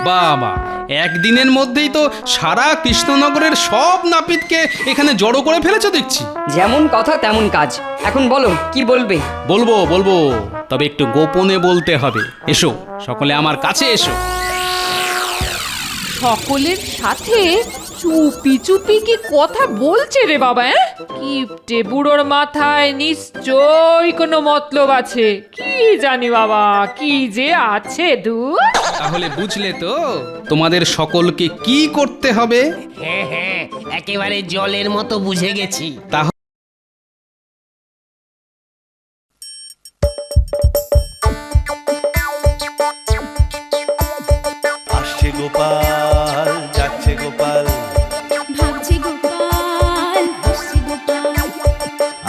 বাবা, একদিনের মধ্যেই তো সারা কৃষ্ণনগরের সব নাপিতকে এখানে জড়ো করে ফেলেছো দেখছি। যেমন কথা তেমন কাজ। এখন বলো কি বলবে? বলবো বলবো, তবে একটু গোপনে বলতে হবে। এসো সকলে আমার কাছে এসো। সকলের সাথে চুপি চুপি কি কথা বলছে রে বাবা? কিপটে বুড়োর মাথায় নিশ্চয়ই কোনো মতলব আছে। কি জানি বাবা, কি যে আছে দূর। তাহলে বুঝলে তো তোমাদের সকলকে কি করতে হবে? হ্যাঁ হ্যাঁ, একেবারে জলের মতো বুঝে গেছি। তাহলে আসছে গোপাল, যাচ্ছে গোপাল, ভাবছে গোপাল, হাসছে গোপাল,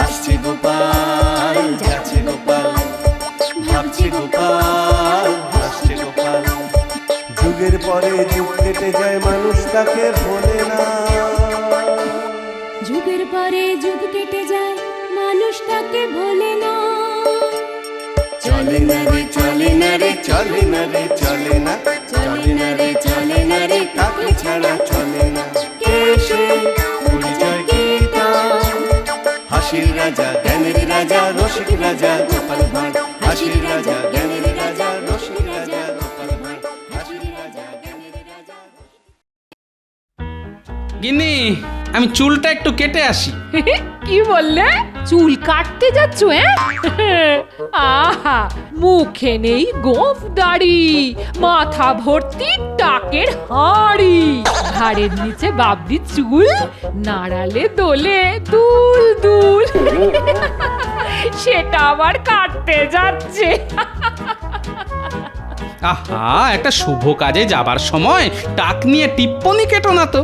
আসছে গোপাল, যাচ্ছে গোপাল, ভাবছে গোপাল, হাসছে গোপাল। যুগের পরে যুগ কেটে যায়, মানুষ তাকে ভোলে না। যুগের পরে যুগ কেটে যায়, মানুষ তাকে ভোলে না। চলে না রে, চলে না রে, চলে না রে, চলে না, চলে না রে, চলে না রে, তাকে ছাড়া চলে না। কে সে? পরিচয় কি তার? হাসির রাজা, জ্ঞানের রাজা, রসিক রাজা গোপাল ভাঁড়। হাসির রাজা, জ্ঞানের রাজা, রসিক রাজা গোপাল ভাঁড়। হাসির রাজা, জ্ঞানের রাজা। গিন্নি, আমি চুলটা একটু কেটে আসি। কি বললে? চুল কাটতে যাচ্ছ? আহা, মুখে নেই গোঁফ দাড়ি, মাথা ভর্তি টাকের হাঁড়ি, ঘাড়ের নিচে বাবরি চুল, নাড়ালে দোলে দুল দুল। সেটা আবার কাটতে যাচ্ছে। আহা, একটা শুভ কাজে যাবার সময় টাক নিয়ে টিপ্পনি কেটো না তো।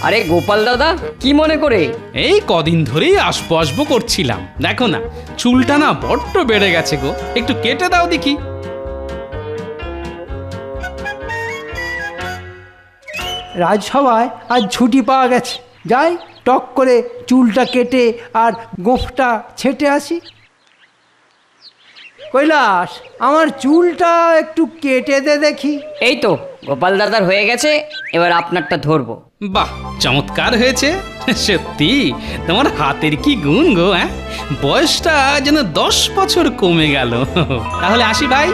আরে গোপাল দাদা, কি মনে করে? এই কদিন ধরেই আসবো আসবো করছিলাম, দেখো না চুলটা না বড্ড বেড়ে গেছে গো, একটু কেটে দাও দেখি। রাজসভায় আজ ছুটি পাওয়া গেছে, যাই টক করে চুলটা কেটে আর গোঁফটা ছেটে আসি। কৈলাস, আমার চুলটা একটু কেটে দে দেখি। এই তো গোপাল দাদার হয়ে গেছে, এবার আপনারটা ধরবো। বাহ, চমৎকার হয়েছে। সত্যি তোমার হাতের কি গুণ গো, হ্যাঁ? বয়সটা যেন 10 বছর কমে গেল। তাহলে আসি ভাই।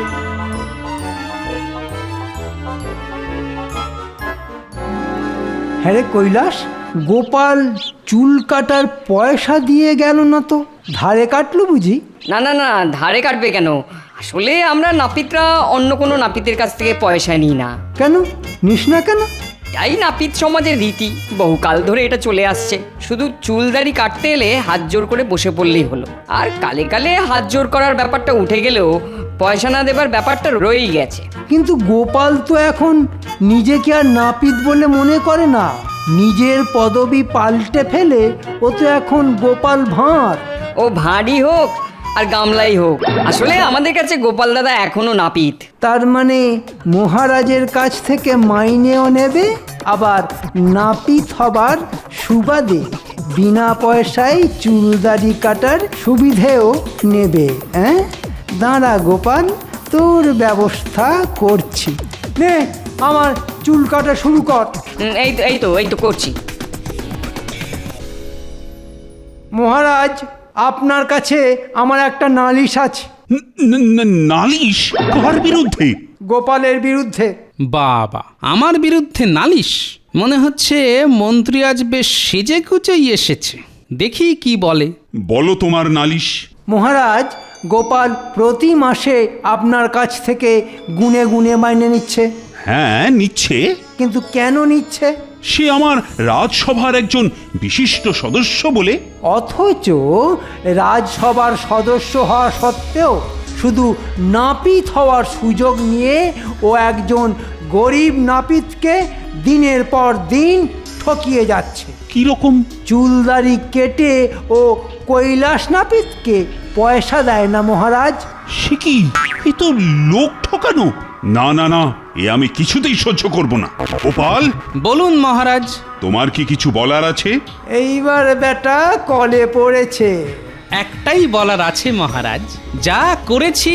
হ্যাঁ রে কৈলাস, গোপাল চুল কাটার পয়সা দিয়ে গেল না তো, ধারে কাটলো বুঝি? না না না, ধারে কাটবে কেন? আসলে আমরা নাপিতরা অন্য কোনো নাপিতের কাছ থেকে পয়সা নিই না। কেন নিস না কেন? তাই নাপিত সমাজের রীতি, বহুকাল ধরে এটা চলে আসছে। শুধু চুলদাড়ি কাটতে এলে হাত জোর করে বসে পড়লেই হলো। আর কালে কালে হাত জোর করার ব্যাপারটা উঠে গেলেও পয়সা না দেবার ব্যাপারটা রয়েই গেছে। কিন্তু গোপাল তো এখন নিজেকে আর নাপিত বলে মনে করে না, নিজের পদবি পাল্টে ফেলে ও তো এখন গোপাল ভাঁড়। ও ভাঁড়ই হোক আর গামলাই হোক, আসলে আমাদের কাছে গোপাল দাদা এখনো নাপিত। তার মানে মহারাজের কাছ থেকে মাইনেও নেবে, আবার নাপিত হবার সুবাদে বিনা পয়সায় চুলদাড়ি কাটার সুবিধেও নেবে। হ্যাঁ, দাঁড়া গোপাল, তোর ব্যবস্থা করছি। নে, আমার চুল কাটা শুরু কর। এই তো করছি। মহারাজ, আপনার কাছে আমার একটা নালিশ আছে। নালিশ? কার বিরুদ্ধে? গোপালের বিরুদ্ধে। বাবা, আমার বিরুদ্ধে নালিশ? মনে হচ্ছে মন্ত্রী আজ বেশ সেজে গুজেই এসেছে, দেখি কি বলে। বলো তোমার নালিশ। মহারাজ, গোপাল প্রতি মাসে আপনার কাছ থেকে গুনে গুনে মাইনে নিচ্ছে। হ্যাঁ, নিচ্ছে। কিন্তু কেন নিচ্ছে? সে আমার রাজসভার একজন বিশিষ্ট সদস্য বলে। অথচ রাজসভার সদস্য হওয়া সত্ত্বেও শুধু নাপিত হওয়ার সুযোগ নিয়ে ও একজন গরিব নাপিতকে দিনের পর দিন ঠকিয়ে যাচ্ছে। কিরকম? চুলদাড়ি কেটে ও কৈলাস নাপিতকে পয়সা দেয় না মহারাজ। সে কি? এ তো লোক ঠকানো। না না না, এ আমি কিছুতেই সহ্য করব না। গোপাল, বলুন মহারাজ। তোমার কি কিছু বলার আছে? এইবার বেটা কলে পড়েছে। একটাই বলার আছে মহারাজ, যা করেছি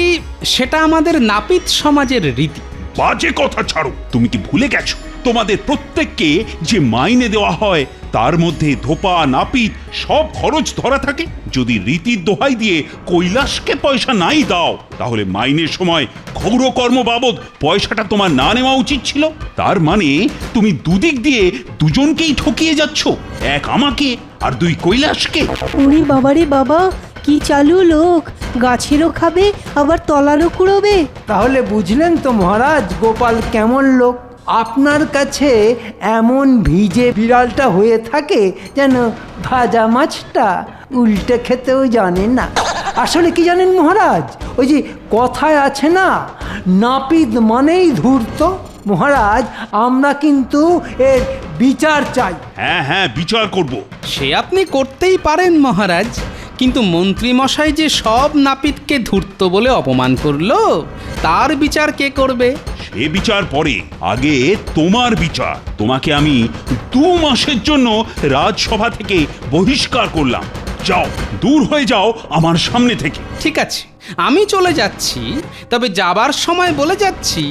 সেটা আমাদের নাপিত সমাজের রীতি। বাজে কথা ছাড়ো, তুমি কি ভুলে গেছো তোমাদের প্রত্যেককে যে মাইনে দেওয়া হয় তার মধ্যে ধোপা নাপিত সব খরচ ধরা থাকে? যদি রীতির দোহাই দিয়ে কৈলাসকে পয়সা নাই দাও, তাহলে মাইনের সময় গৌরকর্ম বাবদ পয়সাটা তোমার না নেওয়া উচিত ছিল। তার মানে তুমি দুদিক দিয়ে দুজনকেই ঠকিয়ে যাচ্ছ, এক আমাকে আর দুই কৈলাসকে। উনি বাবারে বাবা, কি চালু লোক, গাছেরও খাবে আবার তলারও কুড়োবে। তাহলে বুঝলেন তো মহারাজ গোপাল কেমন লোক। আপনার কাছে এমন ভিজে বিড়ালটা হয়ে থাকে যেন ভাজা মাছটা উল্টে খেতেও জানে না। আসলে কি জানেন মহারাজ, ওই যে কথায় আছে না, নাপিত মানেই ধূর্ত। মহারাজ, আমরা কিন্তু এর বিচার চাই। হ্যাঁ হ্যাঁ, বিচার করব। সে আপনি করতেই পারেন মহারাজ, কিন্তু মন্ত্রী মশাই যে সব নাপিতকে ধূর্ত বলে অপমান করলো, তার বিচার কে করবে? সে বিচার পরে, আগে তোমার বিচার। তোমাকে আমি 2 মাসের জন্য রাজসভা থেকে বহিষ্কার করলাম। যাও, দূর হয়ে যাও আমার সামনে থেকে। ঠিক আছে, আমি চলে যাচ্ছি, তবে যাবার সময় বলে যাচ্ছি,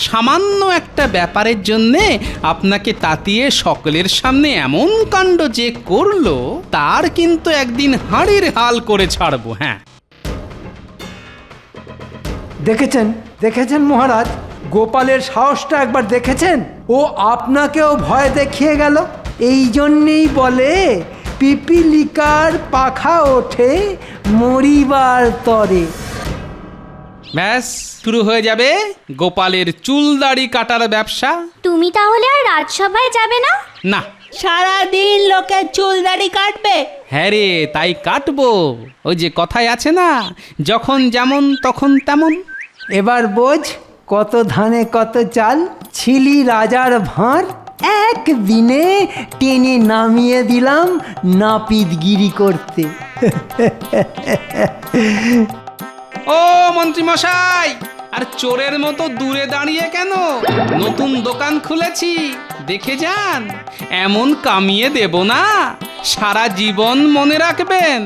সামান্য একটা ব্যাপারের জন্যে আপনাকে তাতিয়ে সকলের সামনে এমন কাণ্ড যে করলো, তার কিন্তু একদিন হাড়ির হাল করে ছাড়বো। হ্যাঁ, দেখেছেন দেখেছেন মহারাজ, গোপালের সাহসটা একবার দেখেছেন? ও আপনাকেও ভয় দেখিয়ে গেল। এই জন্যেই বলে পিপিলিকার পাখা ওঠে মরিবার তরে। ব্যাস শুরু হয়ে যাবে গোপালের চুল দাড়ি কাটার ব্যবসা। তুমি তাহলে আর রাজসভায় যাবে না? না। সারাদিন লোকের চুল দাড়ি কাটবে। হ্যাঁ রে, তাই কাটবো। ওই যে কথায় আছে না, যখন যেমন তখন তেমন। এবার বোঝ, কত ধানে কত চাল, ছিলি রাজার ভাঁড়, একদিনে টেনে নামিয়ে দিলাম নাপিতগিরি করতে। ও মন্ত্রী মশাই, আর চোরের মতো দূরে দাঁড়িয়ে কেন? নতুন দোকান খুলেছি, দেখে যান। এমন কামিয়ে দেব না, সারা জীবন মনে রাখবেন।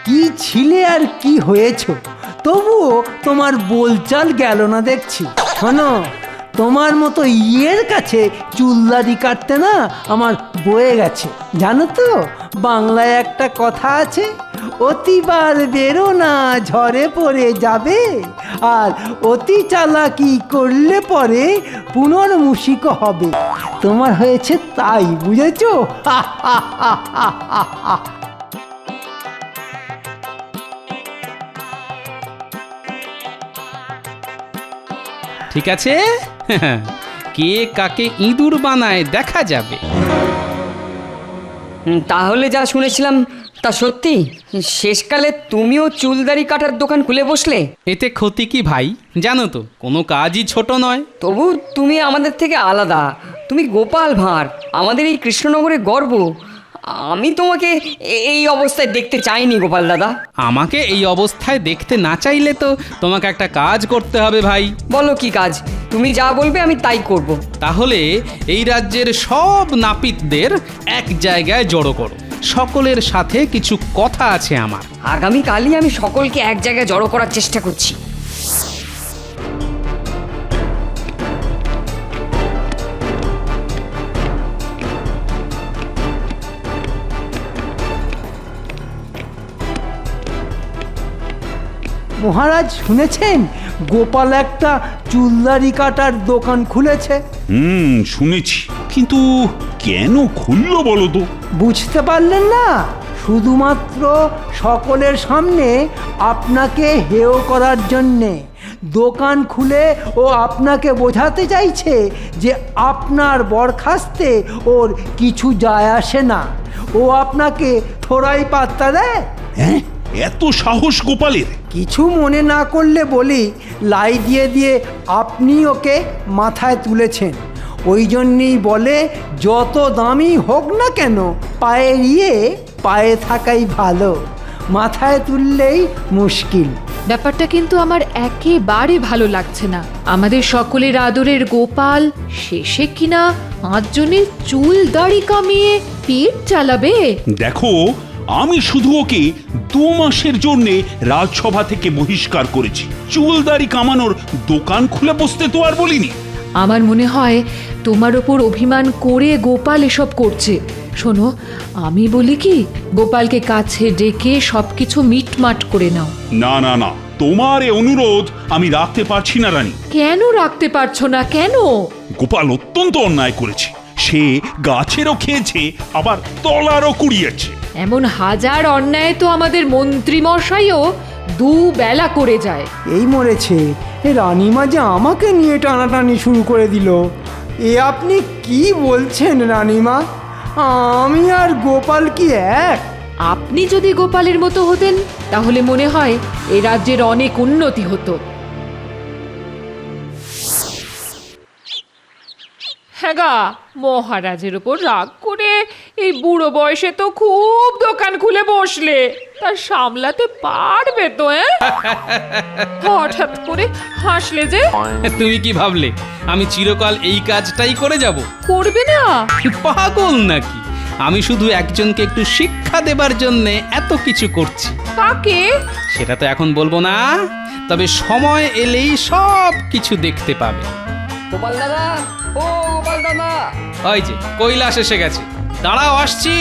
কি ছিলে আর কি হয়েছ, তবুও তোমার বোলচাল গেল না দেখছি। শোনো, তোমার মতো ইয়ের কাছে চুলদাড়ি কাটতে না আমার বয়ে গেছে। জানো তো, বাংলায় একটা কথা আছে, অতিবার বেরো না ঝড়ে পড়ে যাবে, আর অতি চালাকি করলে পরে পুনর্মূষিক হবে। তোমার হয়েছে তাই, বুঝেছো? ঠিক আছে, কে কাকে ইঁদুর বানায় দেখা যাবে। তাহলে যা শুনেছিলাম তা সত্যি? শেষকালে তুমিও চুলদাড়ি কাটার দোকান খুলে বসলে? এতে ক্ষতি কি ভাই? জানো তো, কোনো কাজই ছোট নয়। তবু তুমি আমাদের থেকে আলাদা। তুমি গোপাল ভাঁড়, আমাদের এই কৃষ্ণনগরের গর্ব। আমি তোমাকে এই অবস্থায় দেখতে চাইনি গোপাল দাদা। আমাকে এই অবস্থায় দেখতে না চাইলে তো তোমাকে একটা কাজ করতে হবে ভাই। বলো কি কাজ? তুমি যা বলবে আমি তাই করব। তাহলে এই রাজ্যের সব নাপিতদের এক জায়গায় জড়ো করো। সকলের সাথে কিছু কথা আছে আমার। আগামীকালই আমি সকলকে এক জায়গায় জড়ো করার চেষ্টা করছি। মহারাজ শুনেছেন, গোপাল একটা চুলদাড়ি কাটার দোকান খুলেছে। শুনেছি, কিন্তু কেন খুললো বলো তো? বুঝতে পারলেন না? শুধুমাত্র সকলের সামনে আপনাকে হেয় করার জন্যে দোকান খুলে ও আপনাকে বোঝাতে চাইছে যে আপনার বরখাস্তে ওর কিছু যায় আসে না। ও আপনাকে থোড়াই পাত্তা দেয়। হ্যাঁ, এত সাহস গোপালের! কিছু মনে না করলে বলি, লাই দিয়ে দিয়ে আপনি ওকে মাথায় তুলেছেন। ওই জন্যেই বলে, যত দামি হোক না কেন পায়ে থাকাই ভালো, মাথায় তুললেই মুশকিল। ব্যাপারটা কিন্তু আমার একেবারে ভালো লাগছে না। আমাদের সকলের আদরের গোপাল শেষে কিনা 5 জনের চুল দাড়ি কামিয়ে পেট চালাবে। দেখো, আমি শুধু ওকে 2 মাসের জন্যে রাজসভা থেকে বহিষ্কার করেছি। চুলদাড়ি কামানোর দোকান খুলে বসতে তো আর বলিনি। আমার মনে হয় তোমার ওপর অভিমান করে গোপাল এসব করছে। শোনো, আমি বলি কি, গোপালকে কাছে ডেকে সবকিছু মিটমাট করে নাও। না না না, তোমার এই অনুরোধ আমি রাখতে পারছি না রানী। কেন রাখতে পারছো না কেন? গোপাল অত্যন্ত অন্যায় করেছে। সে গাছেরও খেয়েছে, আবার তলারও কুড়িয়েছে। এমন হাজার অন্যায় তো আমাদের মন্ত্রী মশাইও 2 বেলা করে যায়। এই মরেছে, এ রানীমা যে আমাকে নিয়ে টানাটানি শুরু করে দিল। এ আপনি কি বলছেন রানীমা? আমি আর গোপাল কি এক? আপনি যদি গোপালের মতো হতেন তাহলে মনে হয় এই রাজ্যের অনেক উন্নতি হতো। হ্যাঁ গা, মহারাজের উপর রাগ করে এই বুড়ো বয়সে তো খুব দোকান খুলে বসলে, তা সামলাতে পারবে তো? হঠাৎ করে হাসলে যে। তুমি কি ভাবলে আমি চিরকাল এই কাজটাই করে যাব? করবে না? পাগল নাকি? আমি শুধু একজনকে একটু শিক্ষা দেবার জন্য এত কিছু করছি। কাকে? সেটা তো এখন বলবো না, তবে সময় এলেই সব কিছু দেখতে পাবে। গোপাল দাদা, ও গোপাল দাদা! ওই যে কৈলাস এসে গেছে, দাঁড়াও আসছি।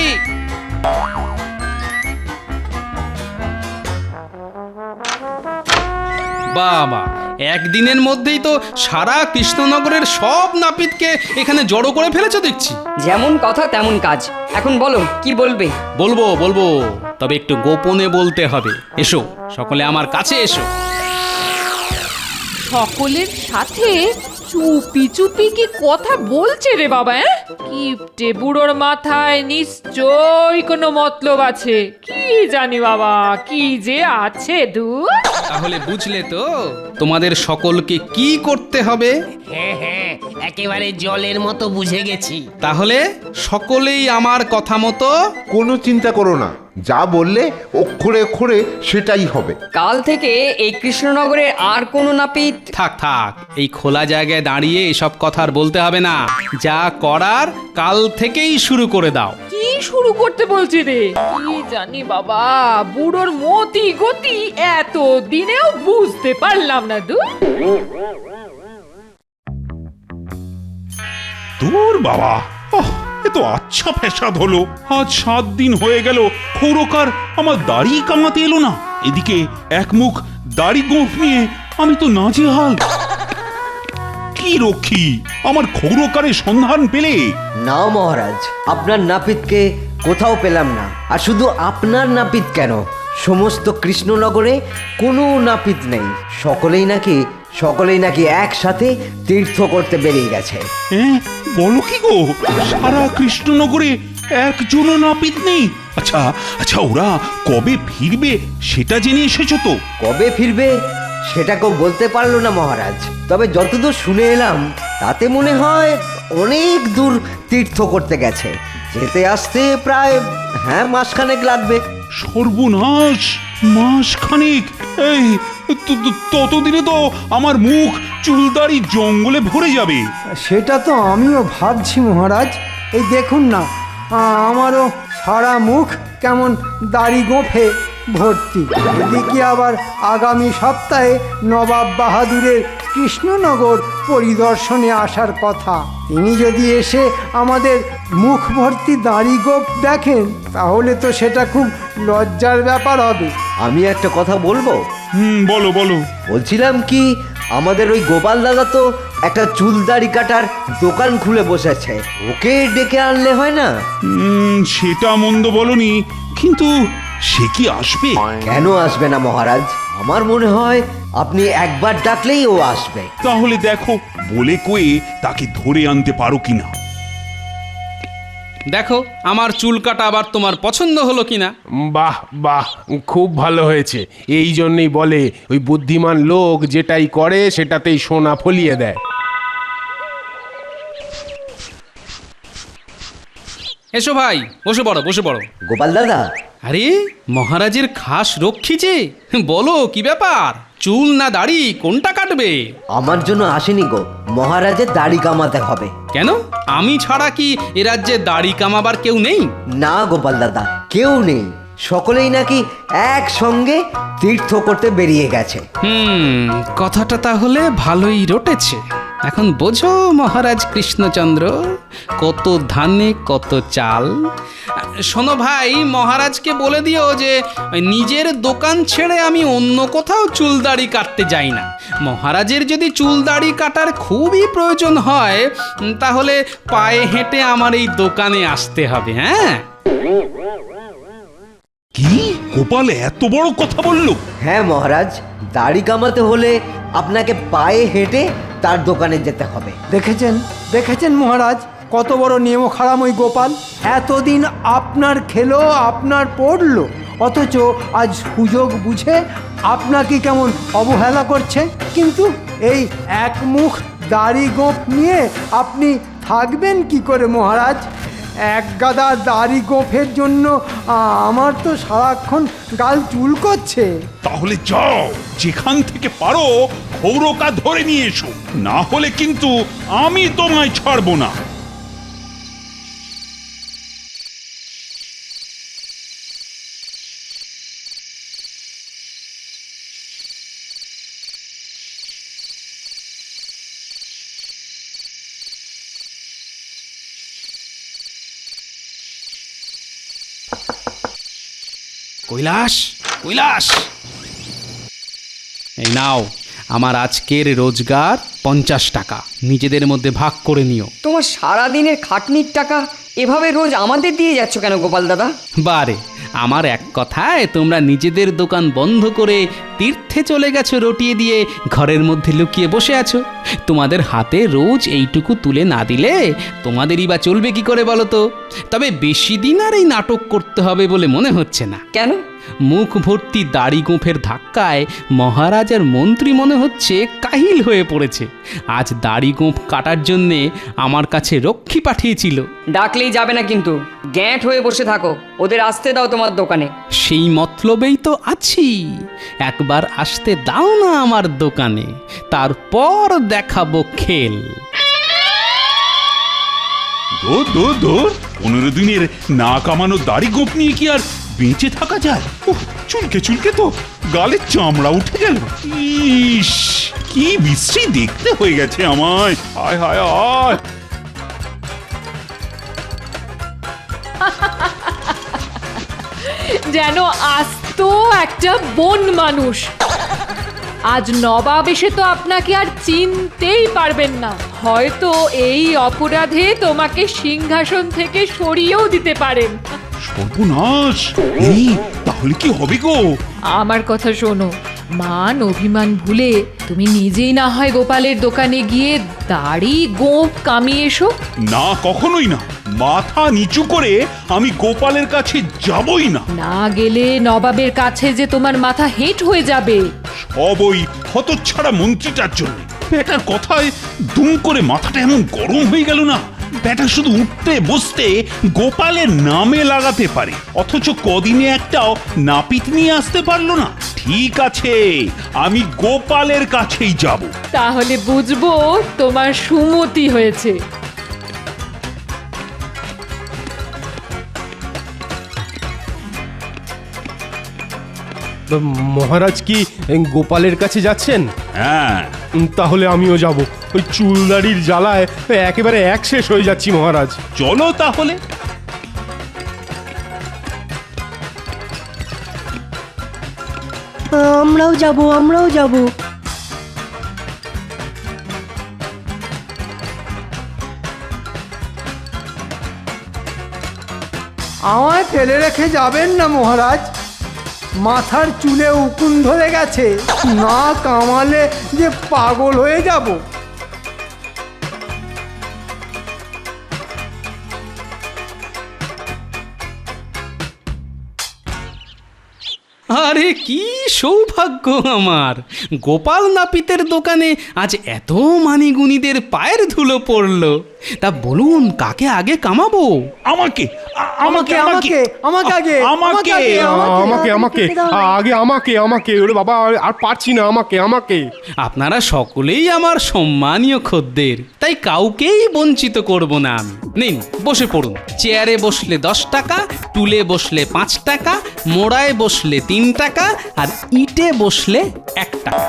বাবা, একদিনের মধ্যেই তো সারা কৃষ্ণনগরের সব নাপিতকে এখানে জড়ো করে ফেলেছো দেখছি। যেমন কথা তেমন কাজ। এখন বলো, কি বলবে? বলবো বলবো, তবে একটু গোপনে বলতে হবে। এসো, সকলে আমার কাছে এসো। সকলের সাথে চুপি চুপি কি কথা বলছে রে বাবা? কিপটে বুড়োর মাথায় নিশ্চয়ই কোনো মতলব আছে। কি জানি বাবা, কি যে আছে দূর। তাহলে বুঝলে তো তোমাদের সকলকে কি করতে হবে? হ্যাঁ হ্যাঁ, একেবারে জলের মতো বুঝে গেছি। তাহলে সকলেই আমার কথা মতো। কোনো চিন্তা করো না, যা বললে অক্ষরে অক্ষরে সেটাই হবে। কাল থেকে এই কৃষ্ণনগরের আর কোনো নাপিত। থাক থাক, এই খোলা জায়গায় দাঁড়িয়ে এসব কথা আর বলতে হবে না। যা করার কাল থেকেই শুরু করে দাও। কি শুরু করতে বলছি রে? কি জানি বাবা, বুড়োর মতি গতি এত দিনেও বুঝতে পারলাম না দূর। তোর বাবা, এ তো আচ্ছা ফ্যাসাদ হলো। আজ 7 দিন হয়ে গেল খৌরকার আমার দাড়ি কামাতে এলো না। এদিকে এক মুখ দাড়ি গোঁফ নিয়ে আমি তো নাজেহাল। কি রক্ষী, আমার খৌরকারের সন্ধান পেলে? না মহারাজ, আপনার নাপিতকে কোথাও পেলাম না। আর শুধু আপনার নাপিত কেন, সমস্ত কৃষ্ণনগরে কোনো নাপিত নেই। সকলেই নাকি একসাথে তীর্থ করতে বেরিয়ে গেছে। হ্যাঁ, বলো কি গো? সারা কৃষ্ণনগরে একজনও নাপিত নেই? আচ্ছা আচ্ছা, ওরা কবে ফিরবে সেটা জেনে এসেছো তো? কবে ফিরবে সেটা কেউ বলতে পারলো না মহারাজ। তবে যতদূর শুনে এলাম তাতে মনে হয় অনেক দূর তীর্থ করতে গেছে। যেতে আসতে প্রায় মাসখানেক লাগবে। সর্বনাশ, মাসখানেক! এই ততদিনে তো আমার মুখ চুলদাড়ি জঙ্গলে ভরে যাবে। সেটা তো আমিও ভাবছি মহারাজ। এই দেখুন না, আমারও সারা মুখ কেমন দাড়ি গোঁফে ভর্তি। এদিকে আবার আগামী সপ্তাহে নবাব বাহাদুরের কৃষ্ণনগর পরিদর্শনে আসার কথা। তিনি যদি এসে আমাদের মুখ ভর্তি দাড়ি গোঁফ দেখেন তাহলে তো সেটা খুব লজ্জার ব্যাপার হবে। আমি একটা কথা বলবো? বলো বলো। বলছিলাম কি, আমাদের ওই গোপাল দাদা তো একটা চুল দাড়ি কাটার দোকান খুলে বসেছে। ওকে ডেকে আনলে হয় না? সেটা মন্দ বলনি, কিন্তু সে কি আসবে? কেন আসবে না মহারাজ? আমার মনে হয় আপনি একবার ডাকলেই ও আসবে। তাহলে দেখো, বলে কয়ে তাকে ধরে আনতে পারো কিনা। দেখো আমার চুল কাটা আবার তোমার পছন্দ হলো কিনা। বাহ বাহ, খুব ভালো হয়েছে। এই জন্যই বলে ওই বুদ্ধিমান লোক যেটাই করে সেটাতেই সোনা ফলিয়ে দেয়। এসো ভাই, বসে পড়ো বসে পড়ো। গোপাল দাদা, আরে মহারাজের খাস রক্ষী যে, বলো কি ব্যাপার? চুল না দাড়ি কোনটা কাটবে? আমার জন্য আসেনি গো, মহারাজের দাড়ি কামাতে হবে। কেন, আমি ছাড়া কি এ রাজ্যে দাড়ি কামাবার কেউ নেই? না গোপাল দাদা, কেউ নেই। সকলেই নাকি একসঙ্গে তীর্থ করতে বেরিয়ে গেছে। কথাটা তাহলে ভালোই রটেছে। এখন বোঝো মহারাজ কৃষ্ণচন্দ্র, কত ধানে কত চাল। শোনো ভাই, মহারাজকে বলে দিও যে নিজের দোকান ছেড়ে আমি অন্য কোথাও চুল দাড়ি কাটতে যাই না। মহারাজের যদি চুল দাড়ি কাটার খুবই প্রয়োজন হয়, তাহলে পায়ে হেঁটে আমার এই দোকানে আসতে হবে। হ্যাঁ, কি গোপাল এত বড় কথা বললো? হ্যাঁ মহারাজ, দাড়ি কামাতে হলে আপনাকে পায়ে হেঁটে তার দোকানে যেতে হবে। দেখেছেন দেখেছেন মহারাজ, কত বড় নিয়ম খারাম ওই গোপাল। এতদিন আপনার খেলো, আপনার পড়লো, অথচ আজ সুযোগ বুঝে আপনাকে কেমন অবহেলা করছে। কিন্তু এই এক মুখ দাড়ি গোঁফ নিয়ে আপনি থাকবেন কি করে মহারাজ? এক গাদা দাড়ি গোঁফের জন্য আমার তো সারাক্ষণ গাল চুল করছে। তাহলে যাও, যেখান থেকে পারো খৌরকা ধরে নিয়ে এসো, না হলে কিন্তু আমি তোমায় ছাড়বো না। কৈলাস, কৈলাস, এই নাও আমার আজকের রোজগার 50 টাকা, নিজেদের মধ্যে ভাগ করে নিও। তোমার সারাদিনের খাটনির টাকা এভাবে রোজ আমাদের দিয়ে যাচ্ছ কেন গোপাল দাদা? বারে, আমার এক কথায় তোমরা নিজেদের দোকান বন্ধ করে তীর্থে চলে গেছো রটিয়ে দিয়ে, ঘরের মধ্যে লুকিয়ে বসে আছো। তোমাদের হাতে রোজ এইটুকু তুলে না দিলে তোমাদেরই বা চলবে কি করে বলো তো? তবে বেশি দিন আর এই নাটক করতে হবে বলে মনে হচ্ছে না। কেন? মুখ ভর্তি দাড়ি গোঁফের ধাক্কায় মহারাজ আর মন্ত্রী মনে হচ্ছে কাহিল হয়ে পড়েছে। আজ দাড়ি গোঁফ কাটার জন্যে আমার কাছে রক্ষী পাঠিয়েছিল। ডাকলেই যাবে না কিন্তু, গ্যাঁট হয়ে বসে থাকো, ওদের আসতে দাও তোমার দোকানে। সেই মতলবেই তো আছি, একবার আসতে দাও না আমার দোকানে, তারপর দেখাবো খেল। দূর দূর দূর, 15 দিনের না কামানো দাড়ি গোঁফ নিয়ে কি আর বেঁচে থাকা যায়? চুলকে চুলকে তো গালের চামড়া উঠে গেল। ইস, কি বিশ্রী দেখতে হয়ে গেছে আমায়। হায় হায় হায়। যেন আস্ত একটা বন মানুষ। আজ নবাব এসে তো আপনাকে আর চিনতেই পারবেন না। হয়তো এই অপরাধে তোমাকে সিংহাসন থেকে সরিয়েও দিতে পারেন। সর্বনাশ! এই তাহলে কি হবে গো? আমার কথা শোনো, মান অভিমান ভুলে তুমি নিজেই না হয় গোপালের দোকানে গিয়ে দাড়ি গোঁফ কামিয়ে এসো। না, কখনোই না। মাথা নিচু করে আমি গোপালের কাছে যাবই না। না গেলে নবাবের কাছে যে তোমার মাথা হেঁট হয়ে যাবে। সব ওই হতচ্ছাড়া মন্ত্রীটার জন্য। ব্যাটার কথায় দুম করে মাথাটা এমন গরম হয়ে গেল না। ব্যাটা শুধু উঠতে বসতে গোপালের নামে লাগাতে পারে, অথচ কদিনে একটাও নাপিত নিয়ে আসতে পারলো না। ঠিক আছে, আমি গোপালের কাছেই যাব। তাহলে বুঝবো তোমার সুমতি হয়েছে। মহারাজ কি গোপালের কাছে যাচ্ছেন? হ্যাঁ, তাহলে আমিও যাব। ওই চুলদাড়ির জ্বালায় একেবারে এক শেষ হয়ে যাচ্ছি মহারাজ। চলো তাহলে। আমরাও যাব, আমরাও যাব। আমায় ফেলে রেখে যাবেন না মহারাজ, মাথার চুলে উকুন ধরে গেছে, না কামালে যে পাগল হয়ে যাব। আরে কি সৌভাগ্য আমার! গোপাল নাপিতের দোকানে আজ এত মানিগুণীদের পায়ের ধুলো পড়ল। তা বলুন কাকে আগে কামাবো? আমাকে আমাকে আমাকে আমাকে আগে আমাকে আমাকে আগে আমাকে ওরে বাবা আর পারছি না, আমাকে আপনারা সকলেই আমার সম্মানীয় খদ্দের, তাই কাউকেই বঞ্চিত করব না আমি। নিন বসে পড়ুন। চেয়ারে বসলে 10 টাকা, টুলে বসলে 5 টাকা, মোড়ায় বসলে 3 টাকা, আর ইটে বসলে 1 টাকা।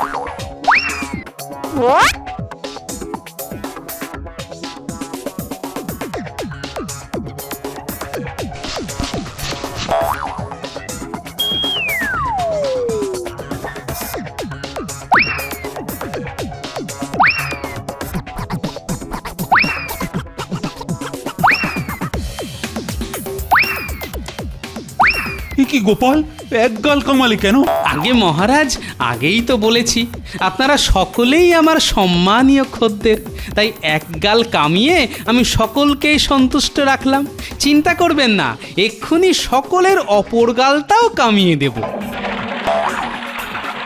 এ কি গোপাল, এক গাল কামালে কেন? আগে মহারাজ, আগেই তো বলেছি আপনারা সকলেই আমার সম্মানীয় খদ্দের, তাই এক গাল কামিয়ে আমি সকলকেই সন্তুষ্ট রাখলাম। চিন্তা করবেন না, এক্ষুনি সকলের অপর গালটাও কামিয়ে দেব।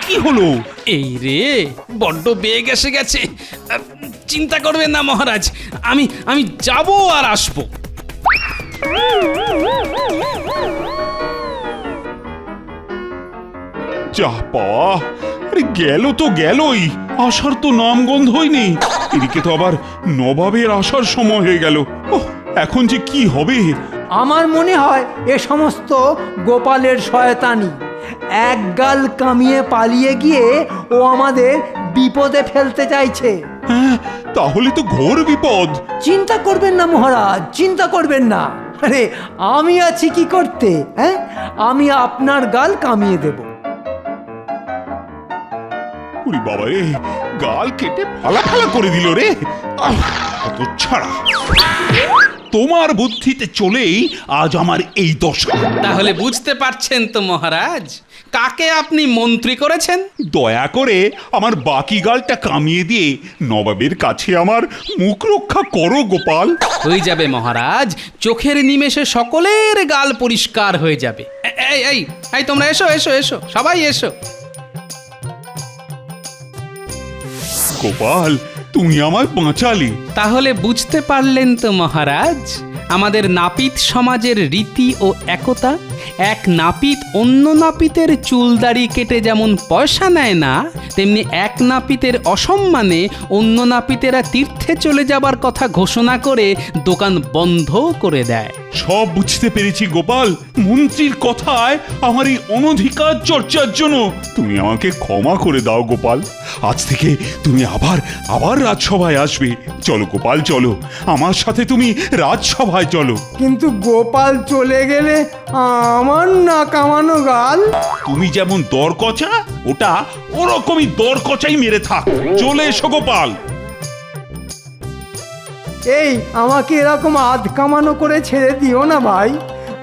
কি হলো? এই রে, বড্ড বেগ এসে গেছে। চিন্তা করবেন না মহারাজ, আমি যাব আর আসবো। যা পাওয়া, আরে গেল তো গেলই, আসার তো নাম গন্ধই নেই। এদিকে তো আবার নবাবের আসার সময় হয়ে গেল। ওহ, এখন যে কি হবে? আমার মনে হয় এ সমস্ত গোপালের শয়তানি। এক গাল কামিয়ে পালিয়ে গিয়ে ও আমাদের বিপদে ফেলতে চাইছে। হ্যাঁ, তাহলে তো ঘোর বিপদ। চিন্তা করবেন না মহারাজ, চিন্তা করবেন না। আরে আমি আছি কি করতে? হ্যাঁ, আমি আপনার গাল কামিয়ে দেব। ওরে বাবা রে, গাল কেটে ফালা ফালা করে দিল রে। কত ছাড়া, তোমার বুদ্ধিতে চলেই আজ আমার এই দশা। তাহলে বুঝতে পারছেন তো মহারাজ, কাকে আপনি মন্ত্রী করেছেন? দয়া করে আমার বাকি গালটা কামিয়ে দিয়ে নবাবের কাছে আমার মুখ রক্ষা করো গোপাল। হয়ে যাবে মহারাজ, চোখের নিমেষে সকলের গাল পরিষ্কার হয়ে যাবে। এই এই এই তোমরা এসো এসো এসো, সবাই এসো। গোপাল, তুমি আমায় বাঁচালে। তাহলে বুঝতে পারলেন তো মহারাজ, আমাদের নাপিত সমাজের রীতি ও একতা। এক নাপিত অন্য নাপিতের চুলদাড়ি কেটে যেমন পয়সা নেয় না, তেমনি এক নাপিতের অসম্মানে অন্য নাপিতেরা তীর্থে চলে যাবার কথা ঘোষণা করে দোকান বন্ধ করে দেয়। সব বুঝতে পেরেছি গোপাল। মন্ত্রীর কথায় আমার এই অনধিকার চর্চার জন্য তুমি আমাকে ক্ষমা করে দাও গোপাল। আজ থেকে তুমি আবার রাজসভায় আসবে। চলো গোপাল, চলো আমার সাথে, তুমি রাজসভায় চলো। কিন্তু গোপাল চলে গেলে আমার না কামানো গাল। তুমি যেমন দরকচা, ওটা ওরকমই দরকচাই মেরে থাক। চলে এসো গোপাল। এই আমাকে এরকম আধ কামানো করে ছেড়ে দিও না ভাই,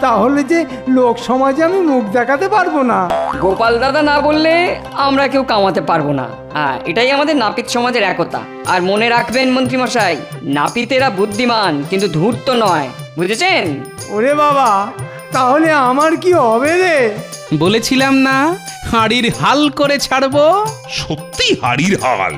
তাহলে যে লোক সমাজে আমি মুখ দেখাতে পারবো না। গোপাল দাদা না বললে আমরা কেউ কামাতে পারবো না। হ্যাঁ, এটাই আমাদের নাপিত সমাজের একতা। আর মনে রাখবেন মন্ত্রীমশাই, নাপিতেরা বুদ্ধিমান কিন্তু ধূর্ত নয়, বুঝেছেন? ওরে বাবা, তাহলে আমার কি হবে রে? বলেছিলাম না, হাড়ির হাল করে ছাড়বো। সত্যি হাড়ির হাল।